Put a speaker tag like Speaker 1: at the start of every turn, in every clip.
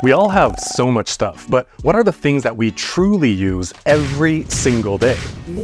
Speaker 1: We all have so much stuff, but what are the things that we truly use every single day?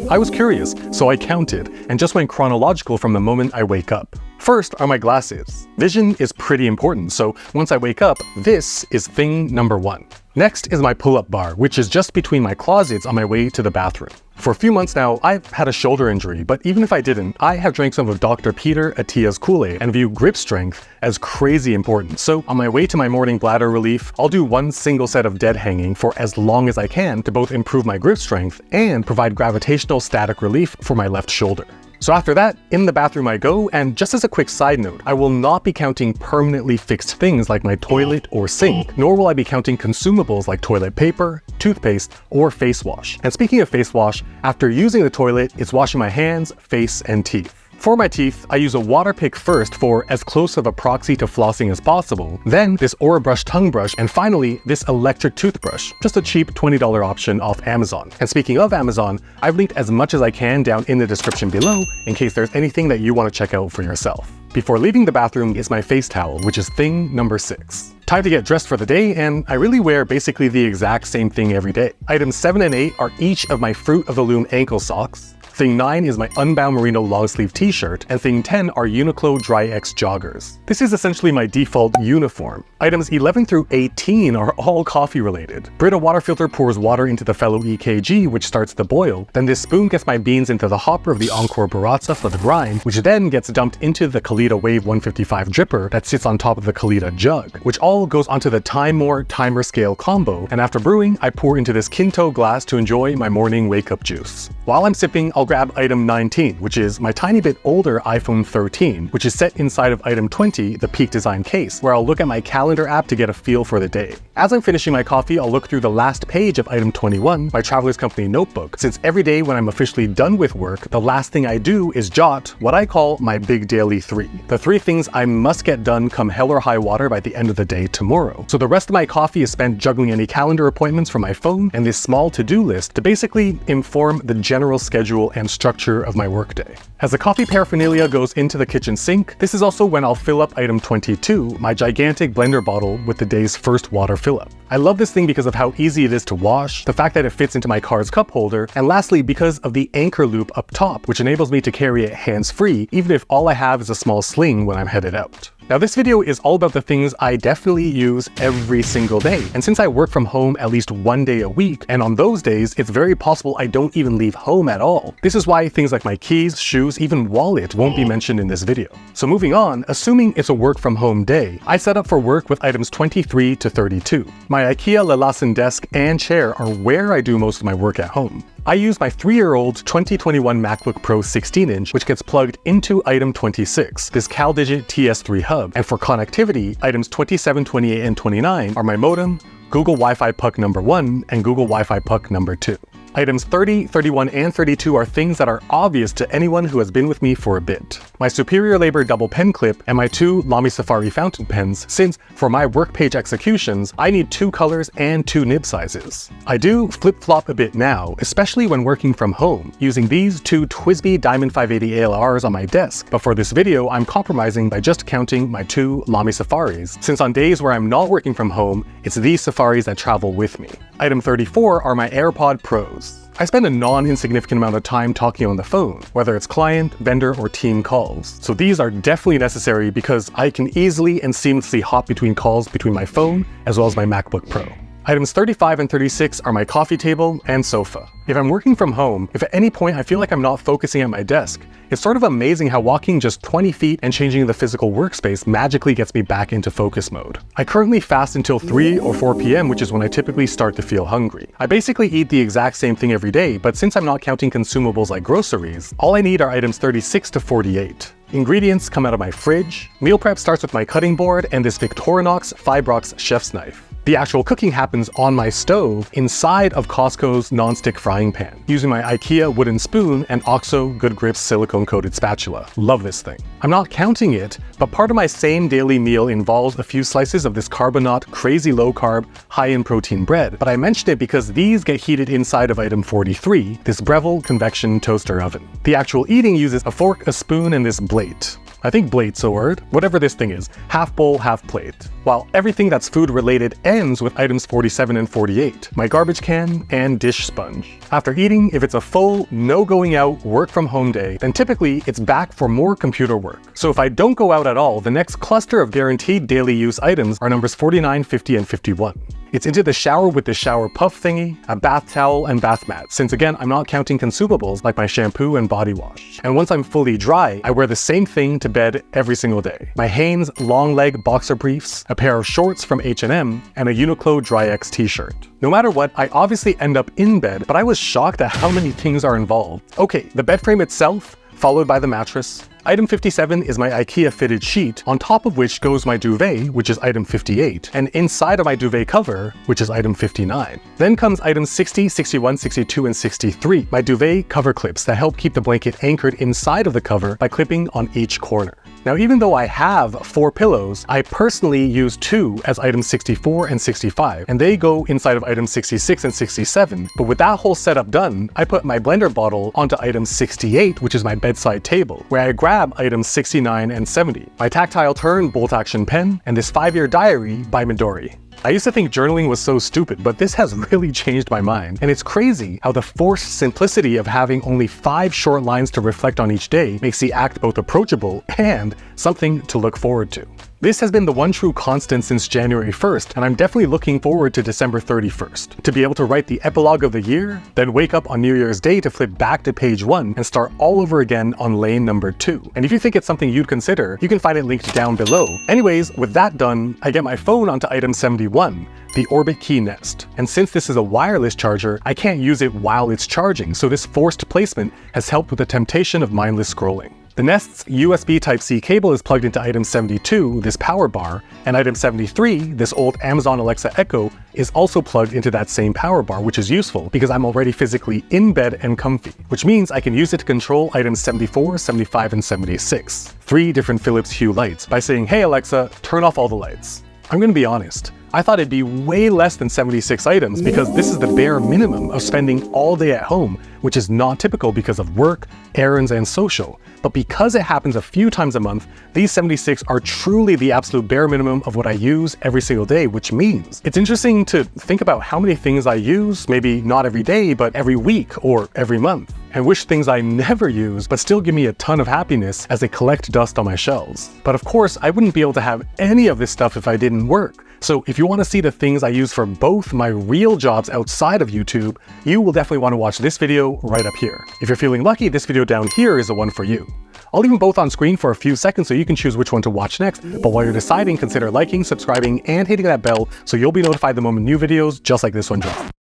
Speaker 1: I was curious, so I counted, and just went chronological from the moment I wake up. First are my glasses. Vision is pretty important, so once I wake up, this is thing number one. Next is my pull-up bar, which is just between my closets on my way to the bathroom. For a few months now, I've had a shoulder injury, but even if I didn't, I have drank some of Dr. Peter Attia's Kool-Aid and view grip strength as crazy important. So on my way to my morning bladder relief, I'll do one single set of dead hanging for as long as I can to both improve my grip strength and provide gravitational static relief for my left shoulder. So after that, in the bathroom I go, and just as a quick side note, I will not be counting permanently fixed things like my toilet or sink, nor will I be counting consumables like toilet paper, toothpaste, or face wash. And speaking of face wash, after using the toilet, it's washing my hands, face, and teeth. For my teeth, I use a water pick first for as close of a proxy to flossing as possible, then this Orabrush tongue brush, and finally this electric toothbrush, just a cheap $20 option off Amazon. And speaking of Amazon, I've linked as much as I can down in the description below in case there's anything that you want to check out for yourself. Before leaving the bathroom is my face towel, which is thing number 6. Time to get dressed for the day, and I really wear basically the exact same thing every day. Items 7 and 8 are each of my Fruit of the Loom ankle socks. Thing 9 is my Unbound Merino long sleeve t-shirt, and thing 10 are Uniqlo Dry X joggers. This is essentially my default uniform. Items 11 through 18 are all coffee related. Brita water filter pours water into the fellow EKG, which starts the boil. Then this spoon gets my beans into the hopper of the Encore Baratza for the grind, which then gets dumped into the Kalita Wave 155 dripper that sits on top of the Kalita jug, which all goes onto the Time More timer scale combo. And after brewing, I pour into this Kinto glass to enjoy my morning wake up juice. While I'm sipping, I'll grab item 19, which is my tiny bit older iPhone 13, which is set inside of item 20, the Peak Design case, where I'll look at my calendar app to get a feel for the day. As I'm finishing my coffee, I'll look through the last page of item 21, my Traveler's Company notebook, since every day when I'm officially done with work, the last thing I do is jot what I call my big daily 3. The 3 things I must get done come hell or high water by the end of the day tomorrow. So the rest of my coffee is spent juggling any calendar appointments from my phone and this small to-do list to basically inform the general schedule and structure of my workday. As the coffee paraphernalia goes into the kitchen sink, this is also when I'll fill up item 22, my gigantic blender bottle with the day's first water fill-up. I love this thing because of how easy it is to wash, the fact that it fits into my car's cup holder, and lastly because of the anchor loop up top, which enables me to carry it hands-free even if all I have is a small sling when I'm headed out. Now this video is all about the things I definitely use every single day, and since I work from home at least one day a week, and on those days it's very possible I don't even leave home at all. This is why things like my keys, shoes, even wallet won't be mentioned in this video. So moving on, assuming it's a work from home day, I set up for work with items 23 to 32. My IKEA Lelassen desk and chair are where I do most of my work at home. I use my 3-year-old 2021 MacBook Pro 16-inch, which gets plugged into item 26, this CalDigit TS3 hub, and for connectivity, items 27, 28, and 29 are my modem, Google Wi-Fi puck number 1, and Google Wi-Fi puck number 2. Items 30, 31, and 32 are things that are obvious to anyone who has been with me for a bit. My Superior Labor double pen clip and my 2 Lamy Safari fountain pens, since for my work page executions, I need 2 colors and 2 nib sizes. I do flip-flop a bit now, especially when working from home, using these 2 TWSBI Diamond 580 ALRs on my desk, but for this video, I'm compromising by just counting my 2 Lamy Safaris, since on days where I'm not working from home, it's these Safaris that travel with me. Item 34 are my AirPod Pros. I spend a non-insignificant amount of time talking on the phone, whether it's client, vendor, or team calls. So these are definitely necessary because I can easily and seamlessly hop between calls between my phone as well as my MacBook Pro. Items 35 and 36 are my coffee table and sofa. If I'm working from home, if at any point I feel like I'm not focusing at my desk, it's sort of amazing how walking just 20 feet and changing the physical workspace magically gets me back into focus mode. I currently fast until 3 or 4 p.m., which is when I typically start to feel hungry. I basically eat the exact same thing every day, but since I'm not counting consumables like groceries, all I need are items 36 to 48. Ingredients come out of my fridge. Meal prep starts with my cutting board and this Victorinox Fibrox chef's knife. The actual cooking happens on my stove inside of Costco's non-stick frying pan, using my IKEA wooden spoon and OXO Good Grips silicone-coated spatula. Love this thing. I'm not counting it, but part of my same daily meal involves a few slices of this Carbonaut crazy low-carb, high-in-protein bread, but I mentioned it because these get heated inside of item 43, this Breville convection toaster oven. The actual eating uses a fork, a spoon, and this blade. I think blade's a word. Whatever this thing is, half bowl, half plate. While everything that's food related ends with items 47 and 48, my garbage can and dish sponge. After eating, if it's a full, no going out, work from home day, then typically it's back for more computer work. So if I don't go out at all, the next cluster of guaranteed daily use items are numbers 49, 50, and 51. It's into the shower with the shower puff thingy, a bath towel, and bath mat, since again, I'm not counting consumables like my shampoo and body wash. And once I'm fully dry, I wear the same thing to bed every single day. My Hanes long leg boxer briefs, a pair of shorts from H&M, and a Uniqlo Dry X t-shirt. No matter what, I obviously end up in bed, but I was shocked at how many things are involved. Okay, the bed frame itself, followed by the mattress. Item 57 is my IKEA fitted sheet, on top of which goes my duvet, which is item 58, and inside of my duvet cover, which is item 59. Then comes items 60, 61, 62, and 63, my duvet cover clips that help keep the blanket anchored inside of the cover by clipping on each corner. Now, even though I have 4 pillows, I personally use 2 as items 64 and 65, and they go inside of items 66 and 67. But with that whole setup done, I put my blender bottle onto item 68, which is my bedside table, where I grab items 69 and 70, my tactile turn bolt action pen, and this 5-year diary by Midori. I used to think journaling was so stupid, but this has really changed my mind. And it's crazy how the forced simplicity of having only 5 short lines to reflect on each day makes the act both approachable and something to look forward to. This has been the one true constant since January 1st, and I'm definitely looking forward to December 31st, to be able to write the epilogue of the year, then wake up on New Year's Day to flip back to page 1 and start all over again on lane number 2. And if you think it's something you'd consider, you can find it linked down below. Anyways, with that done, I get my phone onto item 71, the Orbit Key Nest. And since this is a wireless charger, I can't use it while it's charging, so this forced placement has helped with the temptation of mindless scrolling. The Nest's USB Type-C cable is plugged into item 72, this power bar, and item 73, this old Amazon Alexa Echo, is also plugged into that same power bar, which is useful because I'm already physically in bed and comfy, which means I can use it to control items 74, 75, and 76, 3 different Philips Hue lights, by saying, "Hey Alexa, turn off all the lights." I'm gonna be honest, I thought it'd be way less than 76 items because this is the bare minimum of spending all day at home, which is not typical because of work, errands, and social. But because it happens a few times a month, these 76 are truly the absolute bare minimum of what I use every single day, which means it's interesting to think about how many things I use, maybe not every day, but every week or every month, and wish things I never use but still give me a ton of happiness as they collect dust on my shelves. But of course, I wouldn't be able to have any of this stuff if I didn't work. So if you want to see the things I use for both my real jobs outside of YouTube, you will definitely want to watch this video right up here. If you're feeling lucky, this video down here is the one for you. I'll leave them both on screen for a few seconds so you can choose which one to watch next, but while you're deciding, consider liking, subscribing, and hitting that bell so you'll be notified the moment new videos just like this one drop.